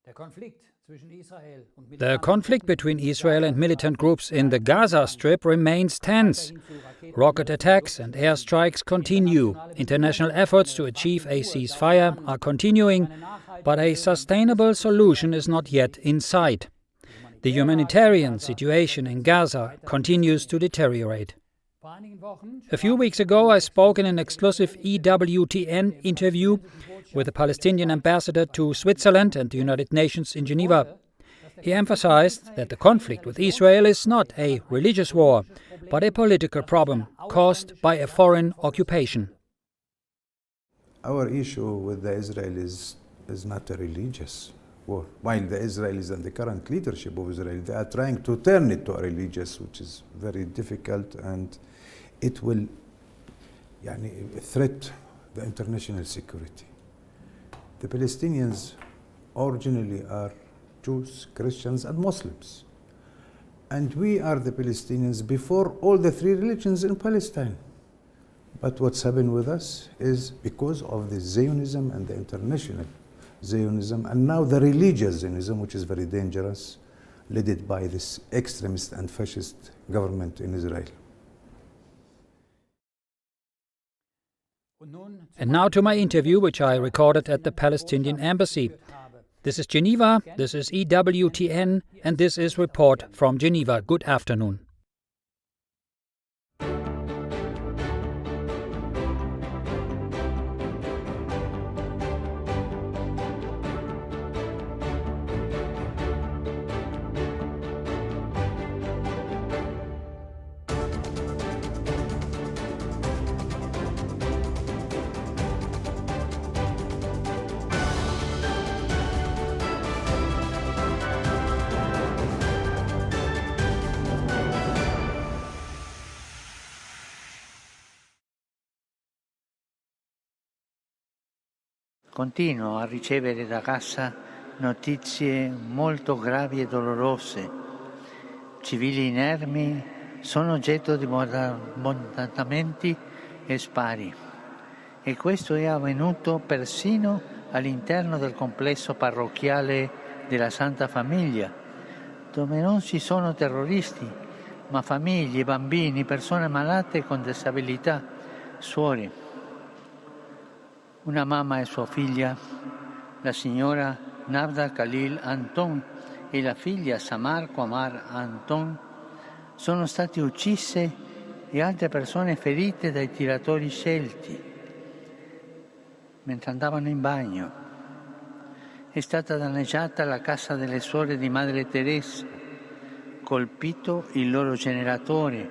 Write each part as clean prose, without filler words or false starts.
The conflict between Israel and militant groups in the Gaza Strip remains tense. Rocket attacks and airstrikes continue. International efforts to achieve a ceasefire are continuing, but a sustainable solution is not yet in sight. The humanitarian situation in Gaza continues to deteriorate. A few weeks ago, I spoke in an exclusive EWTN interview with the Palestinian Ambassador to Switzerland and the United Nations in Geneva. He emphasized that the conflict with Israel is not a religious war, but a political problem caused by a foreign occupation. Our issue with the Israelis is not a religious war. While the Israelis and the current leadership of Israel, they are trying to turn it to a religious, which is very difficult, and it will threat the international security. The Palestinians originally are Jews, Christians, and Muslims. And we are the Palestinians before all the three religions in Palestine. But what's happened with us is because of the Zionism and the international Zionism, and now the religious Zionism, which is very dangerous, led by this extremist and fascist government in Israel. And now to my interview, which I recorded at the Palestinian Embassy. This is Geneva, this is EWTN, and this is Report from Geneva. Good afternoon. Continuo a ricevere da Gaza notizie molto gravi e dolorose. Civili inermi sono oggetto di bombardamenti e spari. E questo è avvenuto persino all'interno del complesso parrocchiale della Santa Famiglia, dove non ci sono terroristi, ma famiglie, bambini, persone malate con disabilità, suore. Una mamma e sua figlia, la signora Navda Khalil Anton e la figlia Samar Qamar Anton, sono state uccise e altre persone ferite dai tiratori scelti mentre andavano in bagno. È stata danneggiata la casa delle suore di Madre Teresa, colpito il loro generatore.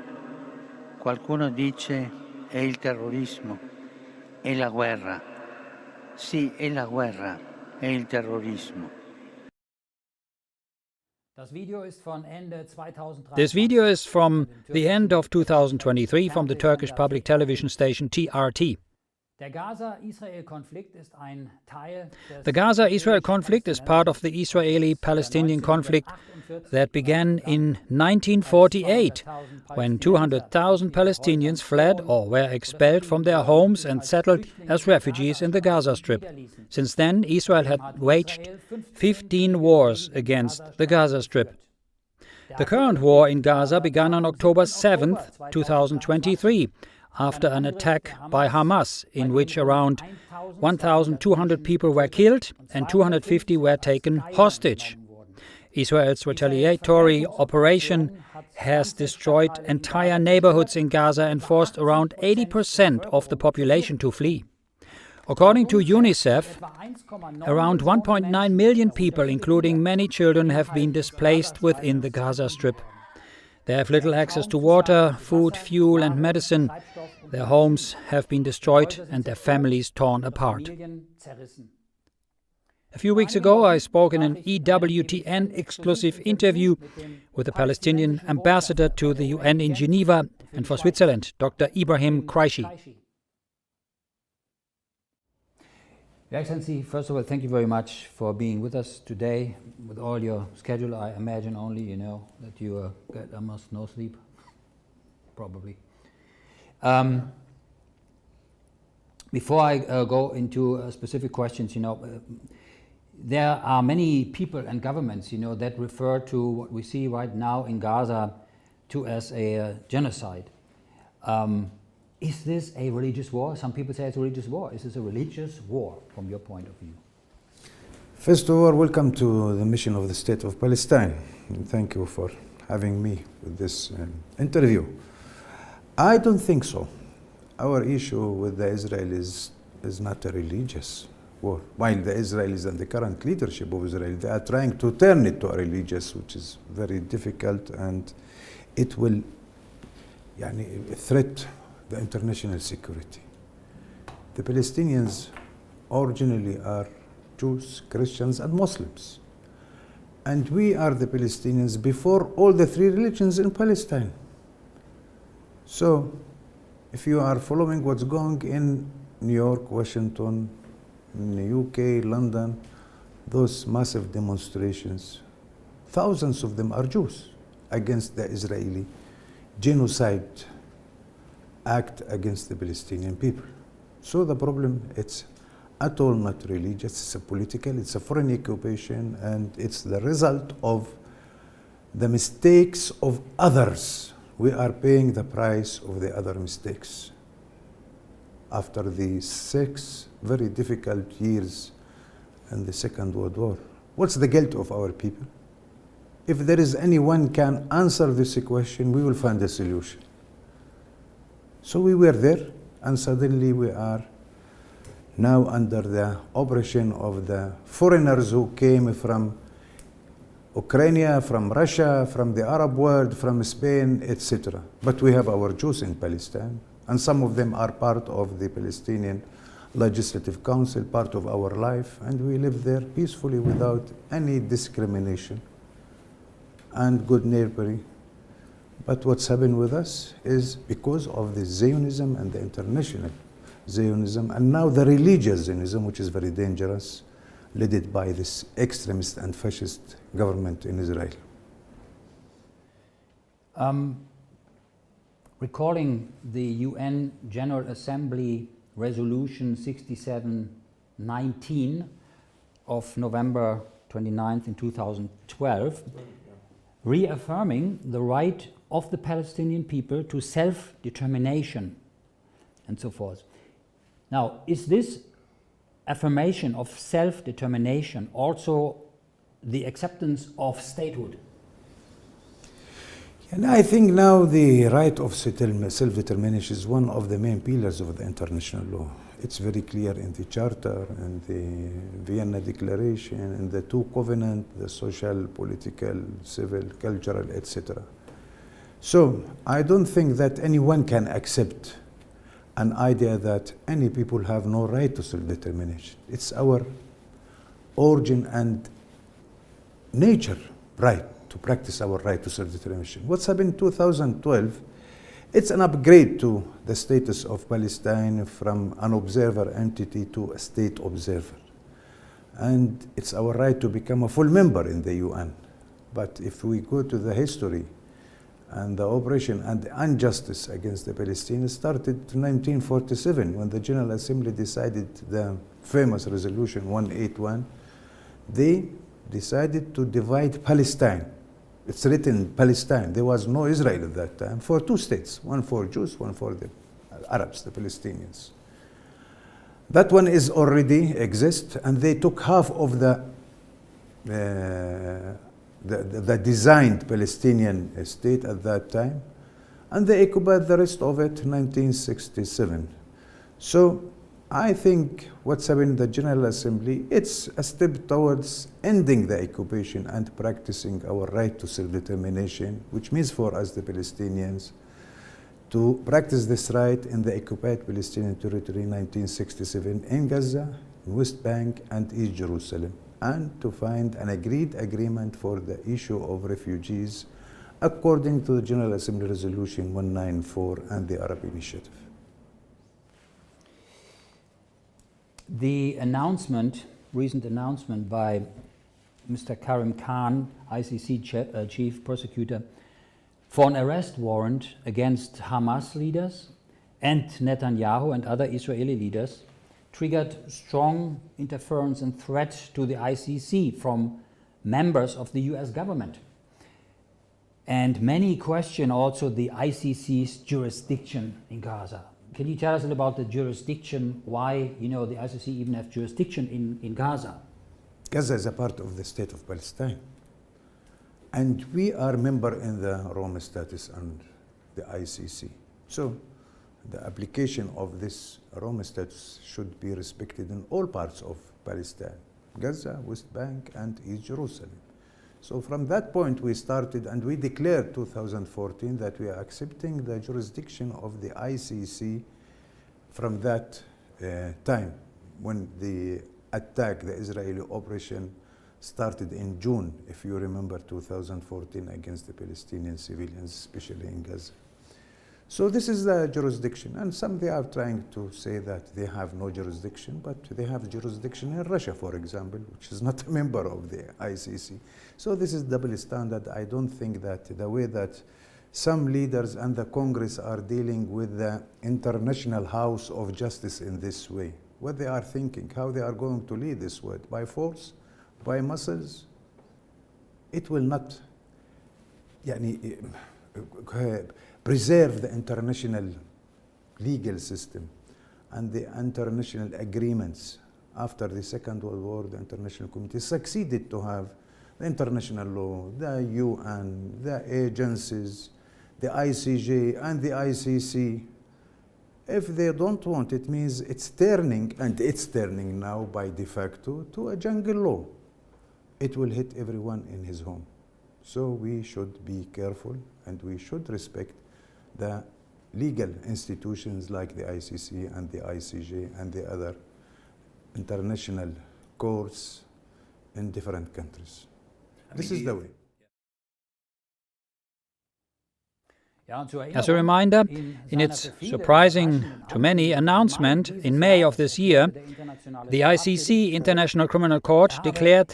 Qualcuno dice è il terrorismo, è la guerra. Sì, è la guerra, è il terrorismo. This video is from the end of 2023 from the Turkish public television station TRT. The Gaza-Israel conflict is part of the Israeli-Palestinian conflict that began in 1948, when 200,000 Palestinians fled or were expelled from their homes and settled as refugees in the Gaza Strip. Since then, Israel had waged 15 wars against the Gaza Strip. The current war in Gaza began on October 7, 2023, after an attack by Hamas, in which around 1,200 people were killed and 250 were taken hostage. Israel's retaliatory operation has destroyed entire neighborhoods in Gaza and forced around 80% of the population to flee. According to UNICEF, around 1.9 million people, including many children, have been displaced within the Gaza Strip. They have little access to water, food, fuel and medicine. Their homes have been destroyed and their families torn apart. A few weeks ago, I spoke in an EWTN exclusive interview with the Palestinian Ambassador to the UN in Geneva and for Switzerland, Dr. Ibrahim Khraishi. Your Excellency, first of all, thank you very much for being with us today. With all your schedule, I imagine only, that you get almost no sleep, probably. Before I go into specific questions, There are many people and governments, that refer to what we see right now in Gaza to as a genocide. Is this a religious war? Some people say it's a religious war. Is this a religious war from your point of view? First of all, welcome to the mission of the State of Palestine. And thank you for having me with this interview. I don't think so. Our issue with the Israelis is not a religious war. While the Israelis and the current leadership of Israel, they are trying to turn it to a religious, which is very difficult, and it will threat the international security. The Palestinians originally are Jews, Christians, and Muslims. And we are the Palestinians before all the three religions in Palestine. So, if you are following what's going in New York, Washington, in the UK, London, those massive demonstrations, thousands of them are Jews against the Israeli genocide act against the Palestinian people. So the problem, it's at all not religious, it's a political, it's a foreign occupation, and it's the result of the mistakes of others. We are paying the price of the other mistakes. After the 6 very difficult years in the Second World War, what's the guilt of our people? If there is anyone can answer this question, we will find a solution. So we were there, and suddenly we are now under the oppression of the foreigners who came from Ukraine, from Russia, from the Arab world, from Spain, etc. But we have our Jews in Palestine, and some of them are part of the Palestinian Legislative Council, part of our life, and we live there peacefully without any discrimination and good neighboring. But what's happened with us is because of the Zionism and the international Zionism, and now the religious Zionism, which is very dangerous, led by this extremist and fascist government in Israel. Recalling the UN General Assembly Resolution 6719 of November 29th in 2012, reaffirming the right of the Palestinian people to self-determination and so forth. Now, is this affirmation of self-determination also the acceptance of statehood? And I think now the right of self-determination is one of the main pillars of the international law. It's very clear in the Charter and the Vienna Declaration and the two covenants, the social, political, civil, cultural, etc. So I don't think that anyone can accept an idea that any people have no right to self-determination. It's our origin and nature right to practice our right to self-determination. What's happened in 2012, it's an upgrade to the status of Palestine from an observer entity to a state observer. And it's our right to become a full member in the UN. But if we go to the history, and the oppression and the injustice against the Palestinians started in 1947 when the General Assembly decided the famous Resolution 181. They decided to divide Palestine. It's written Palestine. There was no Israel at that time, for 2 states, one for Jews, one for the Arabs, the Palestinians. That one is already exist, and they took half of the designed Palestinian state at that time, and they occupied the rest of it in 1967. So I think what's happened in the General Assembly, it's a step towards ending the occupation and practicing our right to self-determination, which means for us, the Palestinians, to practice this right in the occupied Palestinian territory in 1967 in Gaza, West Bank, and East Jerusalem, and to find an agreed agreement for the issue of refugees according to the General Assembly Resolution 194 and the Arab Initiative. The recent announcement by Mr. Karim Khan, ICC chief prosecutor, for an arrest warrant against Hamas leaders and Netanyahu and other Israeli leaders triggered strong interference and threat to the ICC from members of the US government. And many question also the ICC's jurisdiction in Gaza. Can you tell us a little about the jurisdiction, why, the ICC even have jurisdiction in Gaza? Gaza is a part of the state of Palestine. And we are member in the Rome Statute and the ICC. So the application of this Rome Statute should be respected in all parts of Palestine, Gaza, West Bank, and East Jerusalem. So from that point we started and we declared 2014 that we are accepting the jurisdiction of the ICC from that time when the attack, the Israeli operation started in June, if you remember, 2014 against the Palestinian civilians, especially in Gaza. So this is the jurisdiction, and some they are trying to say that they have no jurisdiction, but they have jurisdiction in Russia, for example, which is not a member of the ICC. So this is double standard. I don't think that the way that some leaders and the Congress are dealing with the International House of Justice in this way, what they are thinking, how they are going to lead this world, by force, by muscles, it will not preserve the international legal system and the international agreements. After the Second World War, the international community succeeded to have the international law, the UN, the agencies, the ICJ and the ICC. If they don't want, it means it's turning, and it's turning now by de facto, to a jungle law. It will hit everyone in his home. So we should be careful and we should respect the legal institutions like the ICC and the ICJ and the other international courts in different countries. This is the way. As a reminder, in its surprising to many announcement in May of this year, the ICC International Criminal Court declared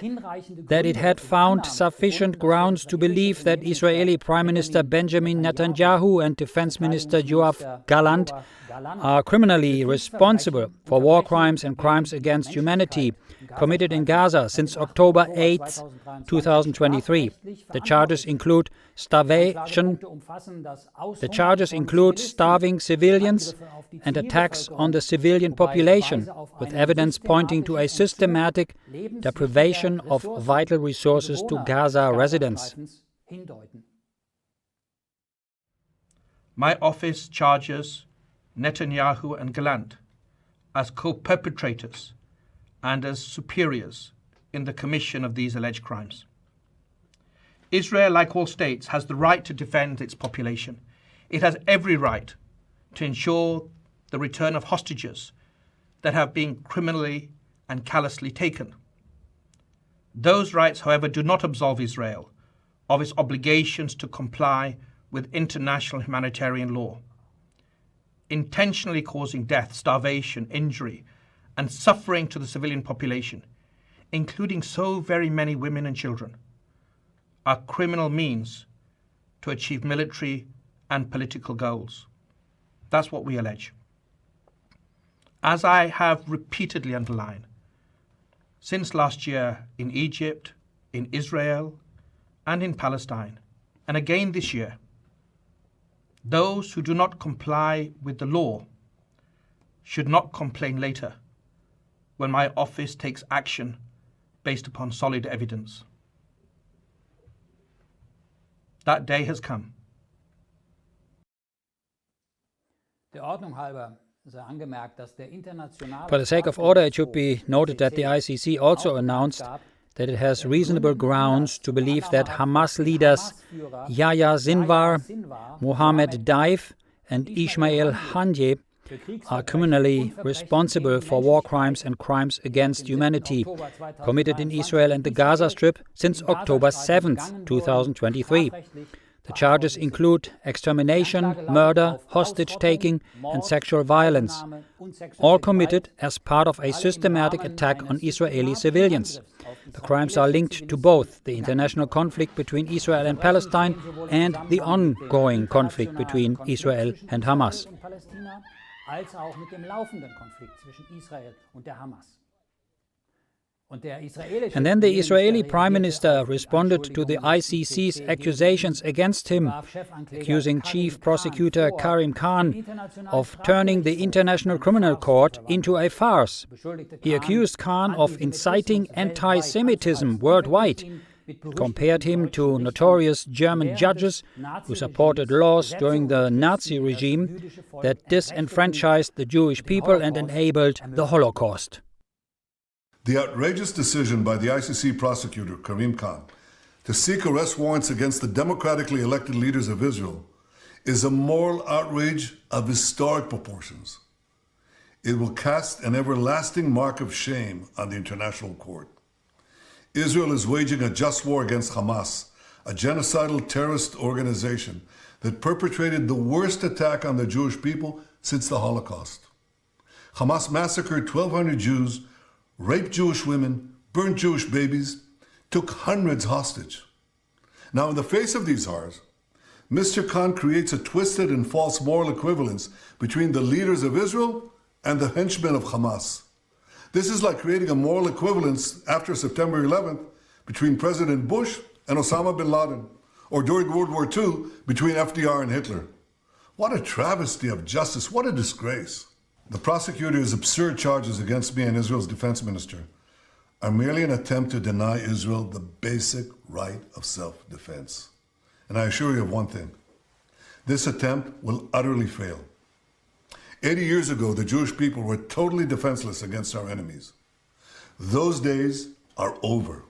that it had found sufficient grounds to believe that Israeli Prime Minister Benjamin Netanyahu and Defense Minister Yoav Gallant are criminally responsible for war crimes and crimes against humanity committed in Gaza since October 8, 2023. The charges include starvation. The charges include starving civilians and attacks on the civilian population, with evidence pointing to a systematic deprivation of vital resources to Gaza residents. My office charges Netanyahu and Gallant as co-perpetrators and as superiors in the commission of these alleged crimes. Israel, like all states, has the right to defend its population. It has every right to ensure the return of hostages that have been criminally and callously taken. Those rights, however, do not absolve Israel of its obligations to comply with international humanitarian law. Intentionally causing death, starvation, injury, and suffering to the civilian population, including so very many women and children, are criminal means to achieve military and political goals. That's what we allege. As I have repeatedly underlined, since last year in Egypt, in Israel, and in Palestine, and again this year, those who do not comply with the law should not complain later when my office takes action based upon solid evidence. That day has come. For the sake of order, it should be noted that the ICC also announced that it has reasonable grounds to believe that Hamas leaders Yahya Sinwar, Mohammed Daif, and Ismail Haniyeh are criminally responsible for war crimes and crimes against humanity committed in Israel and the Gaza Strip since October 7, 2023. The charges include extermination, murder, hostage-taking, and sexual violence, all committed as part of a systematic attack on Israeli civilians. The crimes are linked to both the international conflict between Israel and Palestine and the ongoing conflict between Israel and Hamas. als auch mit dem laufenden Konflikt zwischen Israel und der Hamas. And then the Israeli Prime Minister responded to the ICC's accusations against him, accusing Chief Prosecutor Karim Khan of turning the International Criminal Court into a farce. He accused Khan of inciting anti-Semitism worldwide, compared him to notorious German judges who supported laws during the Nazi regime that disenfranchised the Jewish people and enabled the Holocaust. The outrageous decision by the ICC prosecutor, Karim Khan, to seek arrest warrants against the democratically elected leaders of Israel is a moral outrage of historic proportions. It will cast an everlasting mark of shame on the international court. Israel is waging a just war against Hamas, a genocidal terrorist organization that perpetrated the worst attack on the Jewish people since the Holocaust. Hamas massacred 1,200 Jews, raped Jewish women, burned Jewish babies, took hundreds hostage. Now, in the face of these horrors, Mr. Khan creates a twisted and false moral equivalence between the leaders of Israel and the henchmen of Hamas. This is like creating a moral equivalence after September 11th between President Bush and Osama bin Laden, or during World War II between FDR and Hitler. What a travesty of justice, what a disgrace. The prosecutor's absurd charges against me and Israel's defense minister are merely an attempt to deny Israel the basic right of self-defense. And I assure you of one thing, this attempt will utterly fail. 80 years ago, the Jewish people were totally defenseless against our enemies. Those days are over.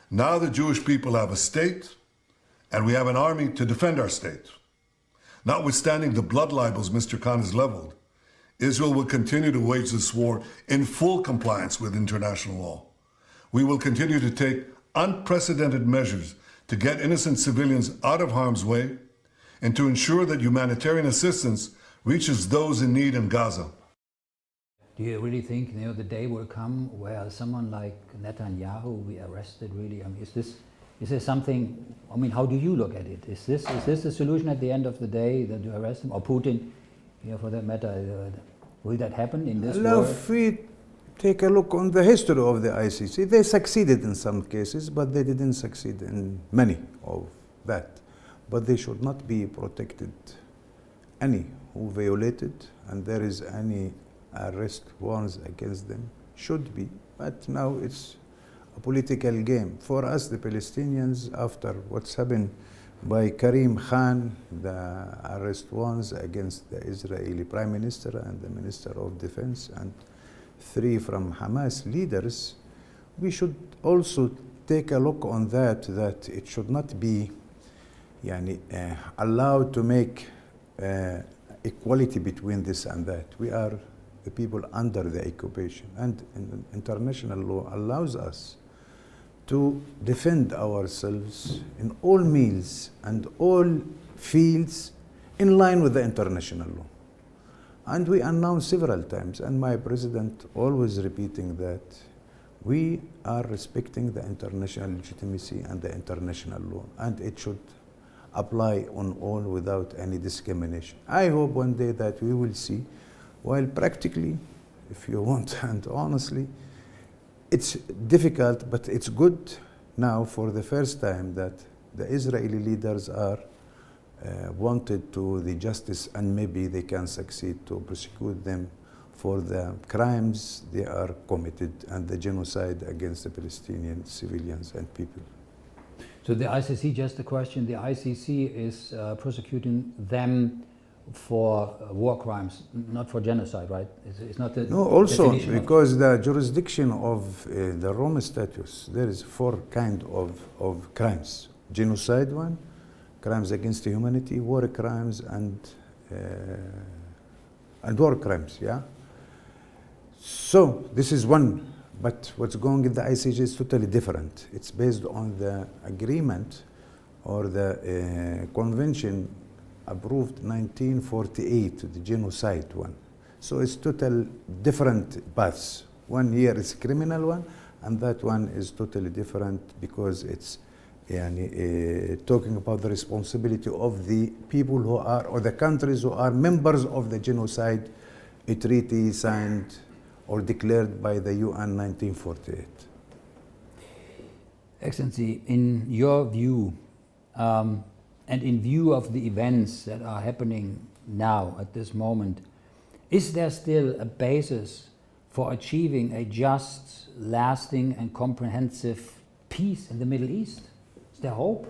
Now the Jewish people have a state, and we have an army to defend our state. Notwithstanding the blood libels Mr. Khan has leveled, Israel will continue to wage this war in full compliance with international law. We will continue to take unprecedented measures to get innocent civilians out of harm's way and to ensure that humanitarian assistance reaches those in need in Gaza. Do you really think the day will come where someone like Netanyahu will be arrested? Really, I mean, is this something? I mean, how do you look at it? Is this the solution at the end of the day, that you arrest him, or Putin? For that matter, will that happen in this war? If we take a look on the history of the ICC, they succeeded in some cases, but they didn't succeed in many of that. But they should not be protected. Any who violated, and there is any arrest warrants against them, should be. But now it's a political game. For us, the Palestinians, after what's happened by Karim Khan, the arrest warrants against the Israeli Prime Minister and the Minister of Defense and 3 from Hamas leaders, we should also take a look on that it should not be allowed to make equality between this and that. We are the people under the occupation, and international law allows us to defend ourselves in all means and all fields in line with the international law. And we announced several times, and my president always repeating that we are respecting the international legitimacy and the international law, and it should apply on all without any discrimination. I hope one day that we will see, while practically, if you want, and honestly, it's difficult, but it's good now for the first time that the Israeli leaders are wanted to the justice, and maybe they can succeed to prosecute them for the crimes they are committed and the genocide against the Palestinian civilians and people. So the ICC, just a question, the ICC is prosecuting them for war crimes, not for genocide, right? It's not the no, also because the jurisdiction of the Rome Statute, there is 4 kinds of crimes. Genocide one, crimes against humanity, war crimes, and war crimes, yeah? So this is one, but what's going in the ICJ is totally different. It's based on the agreement or the convention approved 1948, the genocide one. So it's total different paths. One here is criminal one, and that one is totally different because it's talking about the responsibility of the people who are, or the countries who are members of the genocide a treaty signed or declared by the UN 1948. Excellency, in your view, and in view of the events that are happening now at this moment, is there still a basis for achieving a just, lasting and comprehensive peace in the Middle East? Is there hope?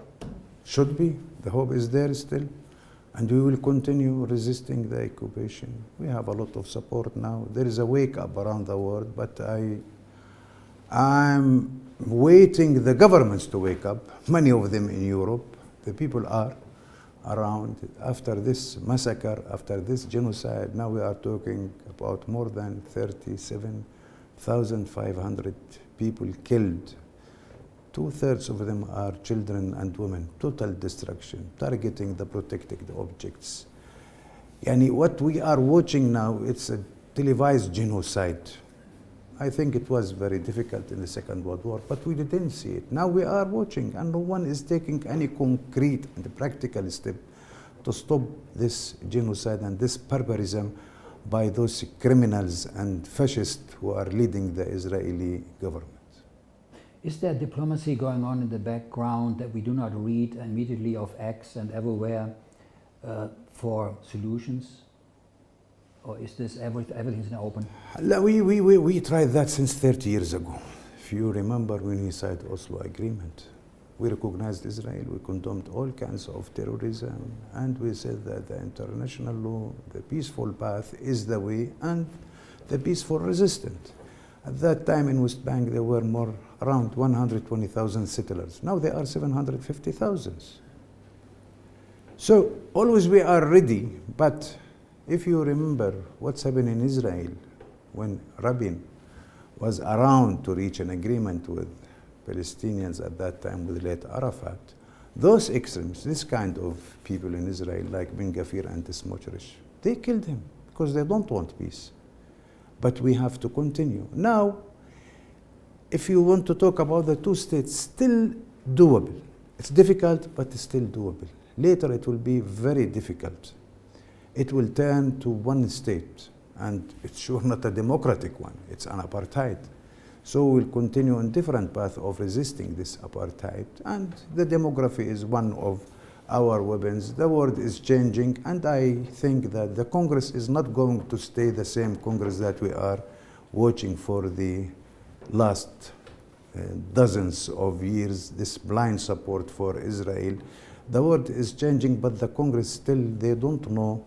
Should be. The hope is there still. And we will continue resisting the occupation. We have a lot of support now. There is a wake-up around the world, but I'm waiting the governments to wake up, many of them in Europe. The people are around. After this massacre, after this genocide, now we are talking about more than 37,500 people killed. 2/3 of them are children and women. Total destruction, targeting the protected objects. Yani what we are watching now, it's a televised genocide. I think it was very difficult in the Second World War, but we didn't see it. Now we are watching, and no one is taking any concrete and practical step to stop this genocide and this barbarism by those criminals and fascists who are leading the Israeli government. Is there diplomacy going on in the background that we do not read immediately of X and everywhere for solutions? Or is this everything's now open? We tried that since 30 years ago. If you remember when we signed Oslo Agreement, we recognized Israel, we condemned all kinds of terrorism, and we said that the international law, the peaceful path is the way, and the peaceful resistance. At that time in West Bank there were around 120,000 settlers. Now there are 750,000. So always we are ready, but if you remember what's happened in Israel when Rabin was around to reach an agreement with Palestinians at that time with late Arafat, those extremists, this kind of people in Israel like Ben Gvir and Smotrich, they killed him because they don't want peace. But we have to continue. Now, if you want to talk about the two states, still doable. It's difficult, but it's still doable. Later it will be very difficult. It will turn to one state, and it's sure not a democratic one. It's an apartheid. So we'll continue on different path of resisting this apartheid, and the demography is one of our weapons. The world is changing, and I think that the Congress is not going to stay the same Congress that we are watching for the last dozens of years, this blind support for Israel. The world is changing, but the Congress still, they don't know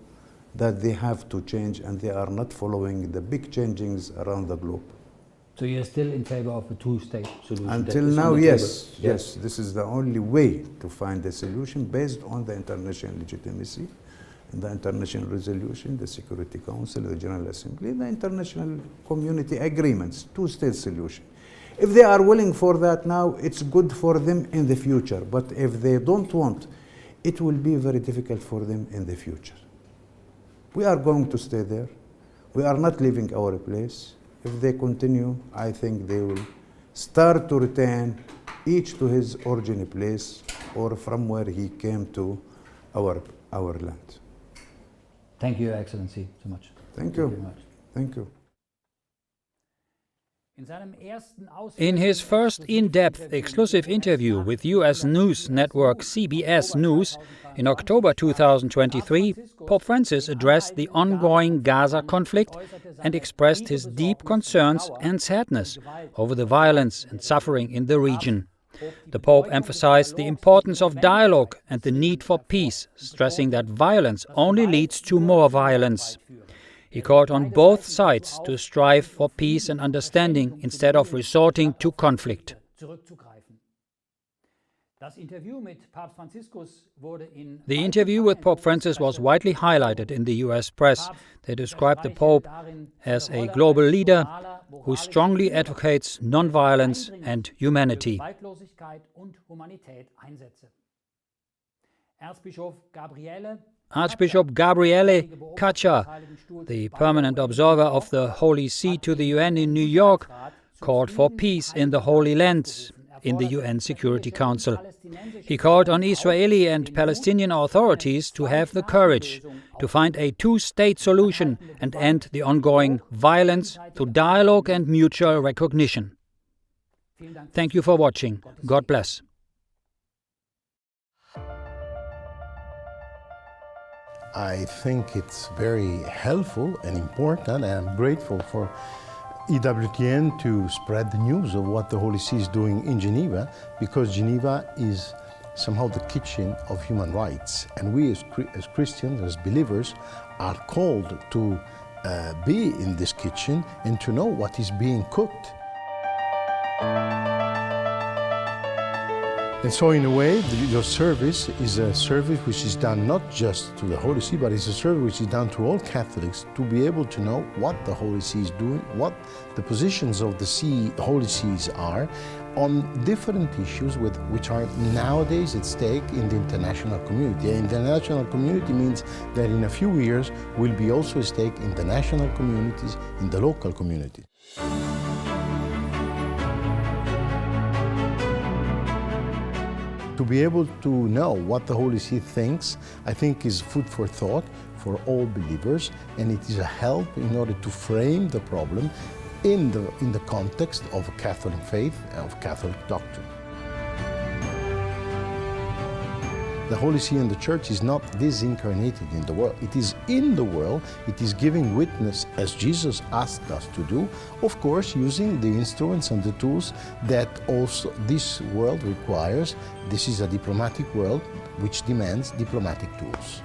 that they have to change, and they are not following the big changes around the globe. So you're still in favor of a two-state solution? Until now, yes. Yes, this is the only way to find a solution based on the international legitimacy, and the international resolution, the Security Council, the General Assembly, the international community agreements, two-state solution. If they are willing for that now, it's good for them in the future. But if they don't want, it will be very difficult for them in the future. We are going to stay there. We are not leaving our place. If they continue, I think they will start to return each to his origin place or from where he came to our land. Thank you, Your Excellency, so much. Thank you. Thank you. In his first in-depth exclusive interview with US news network CBS News in October 2023, Pope Francis addressed the ongoing Gaza conflict and expressed his deep concerns and sadness over the violence and suffering in the region. The Pope emphasized the importance of dialogue and the need for peace, stressing that violence only leads to more violence. He called on both sides to strive for peace and understanding instead of resorting to conflict. The interview with Pope Francis was widely highlighted in the US press. They described the Pope as a global leader who strongly advocates nonviolence and humanity. Archbishop Gabriele Caccia, the permanent observer of the Holy See to the UN in New York, called for peace in the Holy Land. in the UN Security Council. He called on Israeli and Palestinian authorities to have the courage to find a two-state solution and end the ongoing violence through dialogue and mutual recognition. Thank you for watching. God bless. I think it's very helpful and important, and I'm grateful for EWTN to spread the news of what the Holy See is doing in Geneva, because Geneva is somehow the kitchen of human rights. And we as Christians, as believers, are called to be in this kitchen and to know what is being cooked. And so in a way, your service is a service which is done not just to the Holy See, but it's a service which is done to all Catholics to be able to know what the Holy See is doing, what the positions of the Holy Sees are on different issues which are nowadays at stake in the international community. And the international community means that in a few years will be also at stake in the national communities, in the local communities. To be able to know what the Holy See thinks, I think is food for thought for all believers, and it is a help in order to frame the problem in the context of Catholic faith, of Catholic doctrine. The Holy See and the Church is not disincarnated in the world. It is in the world. It is giving witness as Jesus asked us to do, of course, using the instruments and the tools that also this world requires. This is a diplomatic world which demands diplomatic tools.